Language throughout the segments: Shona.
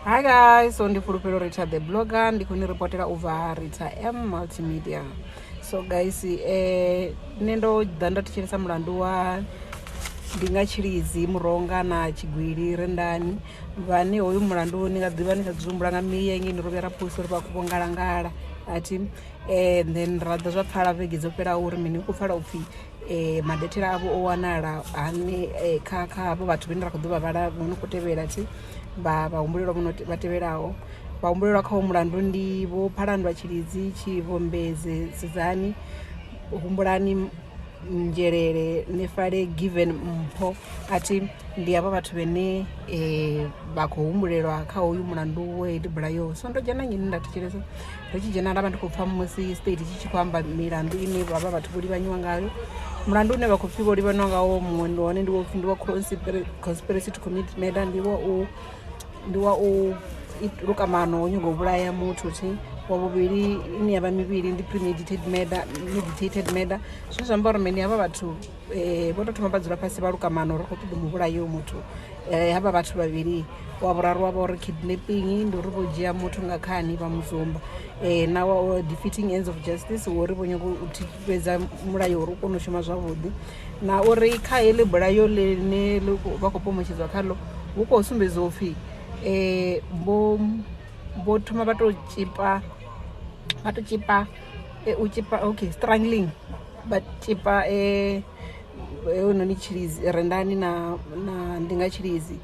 Hi guys, so ndifulupelo Rita the blogger ndikuniripotera over Rita M multimedia. So guys, nendo danda tichirisa mulandu wa ndingachirizi muronga na tshigwili rendani vane hoyu mulandu ningadziva ndingadzumbula nga miya ngeni rovera posi ri vakuvongalangala ati then rada zva pfala vhege dzo fhela uri mini ku pfala upfi madethela avo o wanala ane kha avo vathu vene ra khou ḓuvha vhala vho no khou tevhela ati vahumbulelwa vho no vhatevhelaho vahumbulelwa kha mulandu ndi vho phalandwa tshilidzi tshivhombeze sizani humbulani njelele nefale given mpho ati ndi ava vathu vene vha khou humbulelwa kha hoyu mulandu we dibulayo. So ndo dzhena ngini nda thetshelesa ri tshi dzhena ndavha ndi khou pfha musi state tshi tshi khou amba milandu ine vhavha vathu vho livhanyiwa ngayo. Mulandu une vha khou pfhi vho livhanyiwa ngawo muṅwe ndi wone ndi wo pfhi ndi wa conspiracy to commit murder, ndi wa u lukamano o nyago u vhulaya muthu thi wa vhuvhili ine yavha mivhili ndi premeditated murder. Zwine zwa amba uri mini havha vhathu vho tou thoma vha dzula fhasi vha lukamano ri khou ṱoḓa mu vhulaya hoyo muthu. Havha vhathu vhavhili wa vhuraru wa vha uri kidnapping ndi uri vho dzhia muthu nga khani vha muzumba na wa defeating ends of justice uri vho nyago u thivhedza mulayo uri u kone u shuma zwavhuḓi na uri kha heḽi bulayo ḽine vha khou pomotshedzwa khaḽo hu khou sumbedza upfhi vho thoma vha tou tshipa u tshipa okay strangling but tshipa noni tshilizi rendani na ndinga tshilizi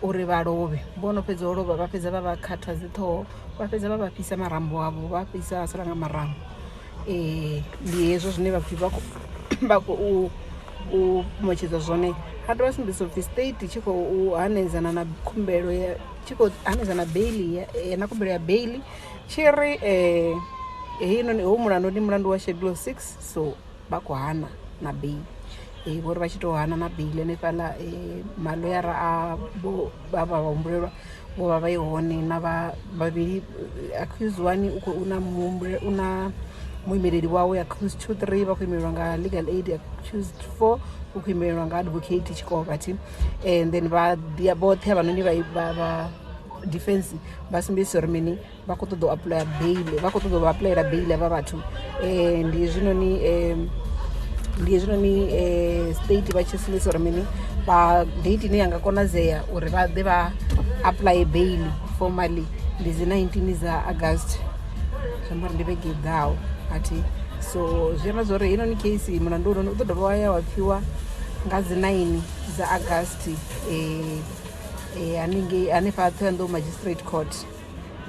uri vha lovhe vhono fhedza u lovha vha fhedza vha vha khatha dzi ṱhoho vha fhedza vha vha fhisa marambo avho vha fhisa sala nga marambo. Ndi hezwo zwine vha khou u pomotshedza zwone. Ha dovha sumbedzisa upfhi state tshi khou hanedzana na khumbelo ya tshi khou hanedzana bail na khumbelo ya bail tshi ri heinoni hoyu mulandu ndi mulandu wa schedule 6 so vha khou hana na bail vho ri vha tshi tou hana na bail hanefhaḽa maloyara a vha vhahumbulelwa vho vha vha i hone na vhavhili accused one una muimeleli wawe accused 2 3 vha khou imelelwa nga legal aid accused 4 u khou imelelwa nga advocate tshikova thi and then vhoṱhe havhanoni vha defense vha sumbedzisa uri mini vha khou ṱoḓa u apply bail vha khou ṱoḓa u applyela bail havha vhathu ndi hezwinoni state vha tshi sumbedzisa uri mini vha date ine yanga konadzea uri vha ḓe vha apply bail formally ndi dzi 19 dza August zwambari ndi vhege ḓaho ati so zwi amba zwori heinoni case mulandu u ḓo dovha waya wa pfhiwa nga dzi 9 dza August hanefha Thohoyandou magistrate court.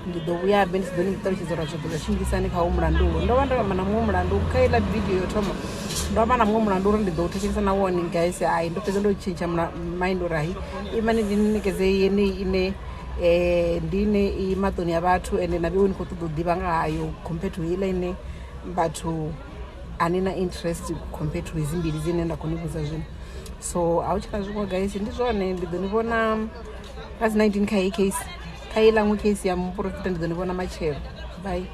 Ndi ḓo vhuya be ndi si ḓo ni ṱalutshedza uri zwo ḓo tshimbilisani kha hoyu mulandu ndo vha ndo amba na muṅwe mulandu kha iḽa video yo thoma ndo amba na muṅwe mulandu uri ndi ḓo u thetshelesa na wone guys ndo fhedza ndo tshintsha mind uri hayi imani ndi nikedze yeneyi ine ndi ine i maṱoni ya vhathu ende na vhewe ni khou ṱoḓa u ḓivha nga hayo compared to heiḽa ine vhathu ani na interest compared to hezi mbili dzine nda khou ni vhudza zwino. So a hu tshina zwiṅwe guys ndi zwone ndi ḓo ni vhona nga dzi 19 kha heyi case kha iḽa ṅwe case ya muprofita ndi ḓo ni vhona matshelo. Bye.